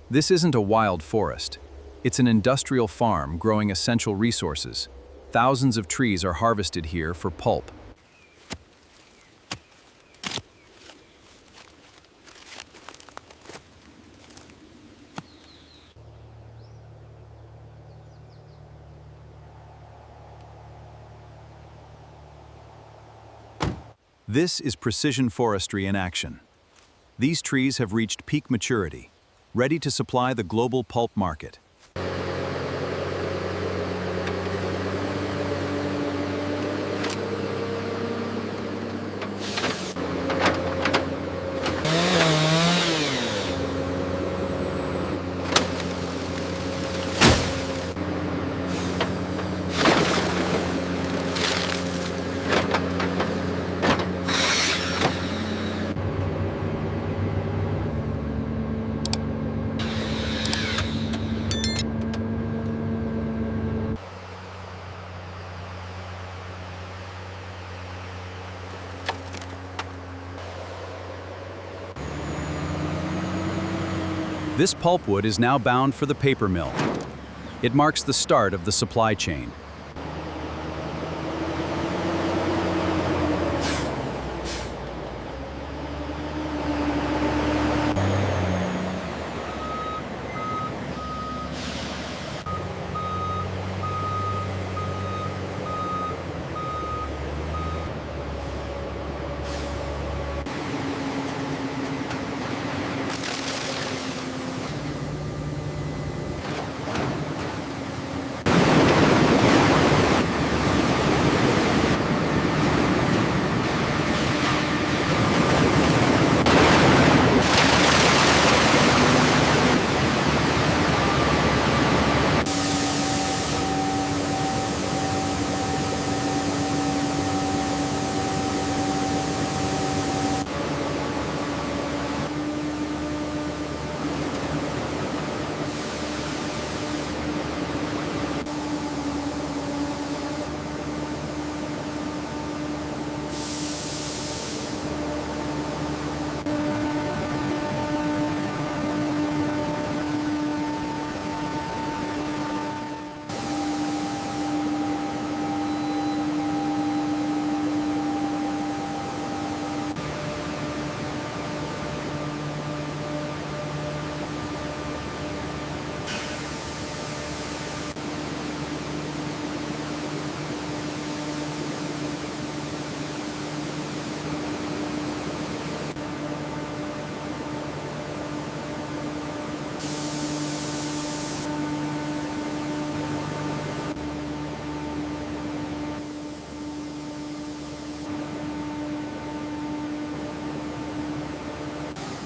This isn't a wild forest. It's an industrial farm growing essential resources. Thousands of trees are harvested here for pulp. This is precision forestry in action. These trees have reached peak maturity, ready to supply the global pulp market. This pulpwood is now bound for the paper mill. It marks the start of the supply chain.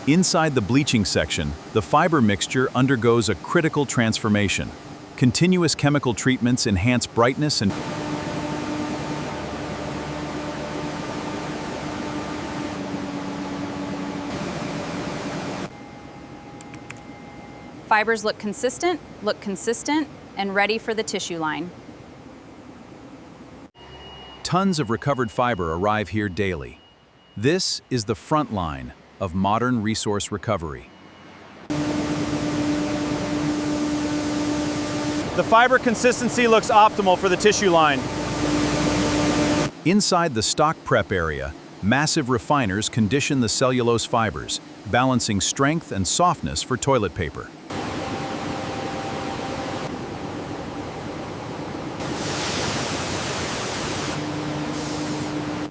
Inside the bleaching section, the fiber mixture undergoes a critical transformation. Continuous chemical treatments enhance brightness and Fibers look consistent, and ready for the tissue line. Tons of recovered fiber arrive here daily. This is the front line of modern resource recovery. The fiber consistency looks optimal for the tissue line. Inside the stock prep area, massive refiners condition the cellulose fibers, balancing strength and softness for toilet paper.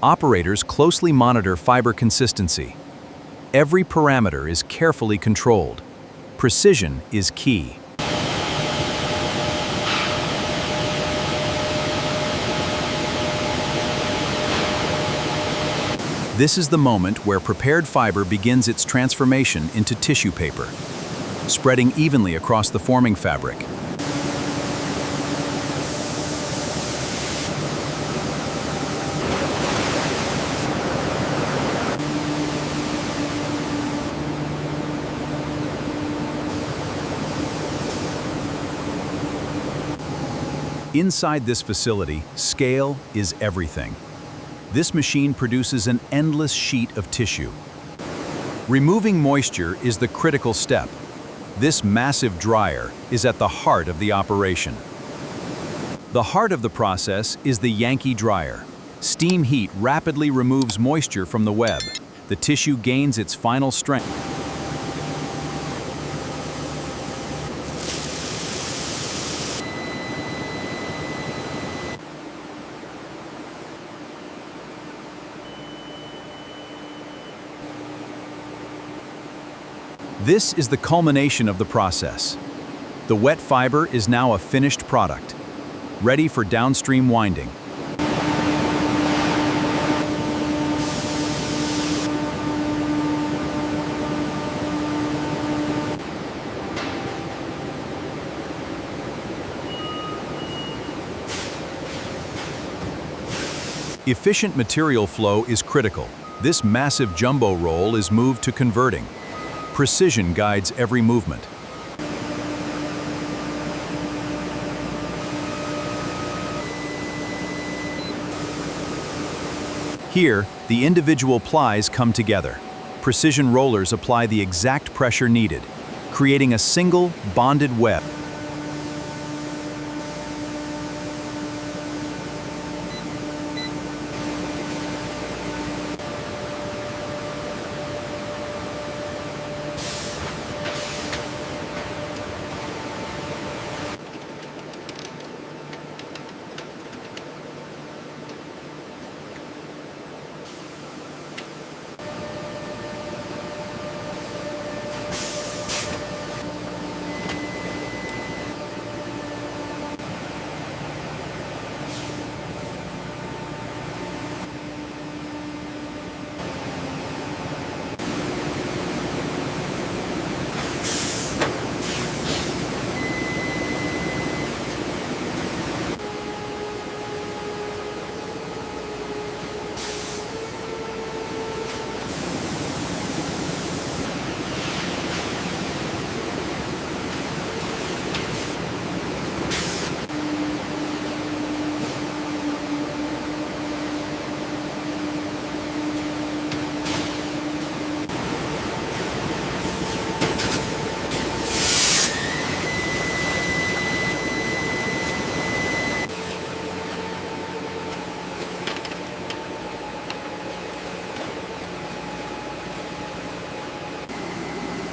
Operators closely monitor fiber consistency. Every parameter is carefully controlled. Precision is key. This is the moment where prepared fiber begins its transformation into tissue paper, spreading evenly across the forming fabric. Inside this facility, scale is everything. This machine produces an endless sheet of tissue. Removing moisture is the critical step. This massive dryer is at the heart of the operation. The heart of the process is the Yankee dryer. Steam heat rapidly removes moisture from the web. The tissue gains its final strength. This is the culmination of the process. The wet fiber is now a finished product, ready for downstream winding. Efficient material flow is critical. This massive jumbo roll is moved to converting. Precision guides every movement. Here, the individual plies come together. Precision rollers apply the exact pressure needed, creating a single, bonded web.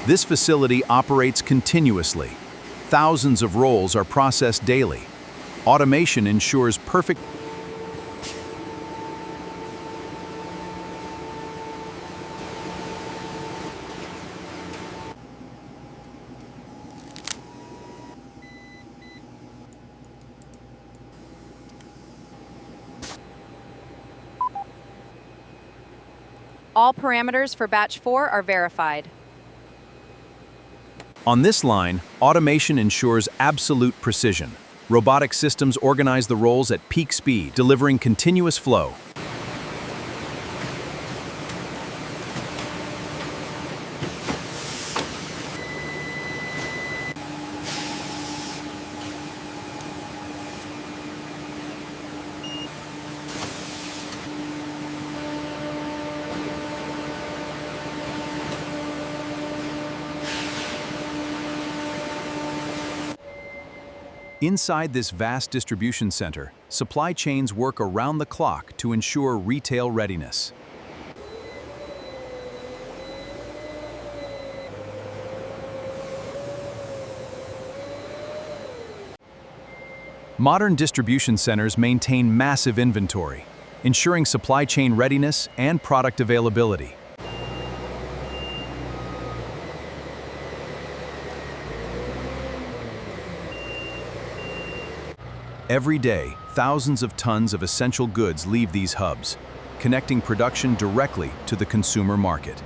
This facility operates continuously. Thousands of rolls are processed daily. Automation ensures perfect. All parameters for batch 4 are verified. On this line, automation ensures absolute precision. Robotic systems organize the rolls at peak speed, delivering continuous flow. Inside this vast distribution center, supply chains work around the clock to ensure retail readiness. Modern distribution centers maintain massive inventory, ensuring supply chain readiness and product availability. Every day, thousands of tons of essential goods leave these hubs, connecting production directly to the consumer market.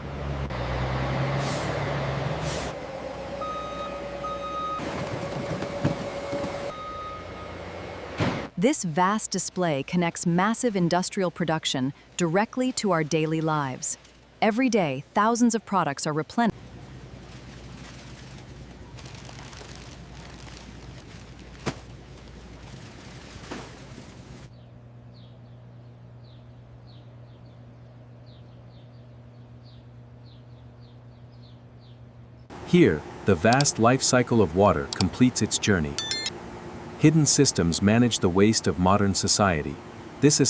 This vast display connects massive industrial production directly to our daily lives. Every day, thousands of products are replenished. Here, the the vast life cycle of water completes its journey. Hidden systems manage the waste of modern society. This is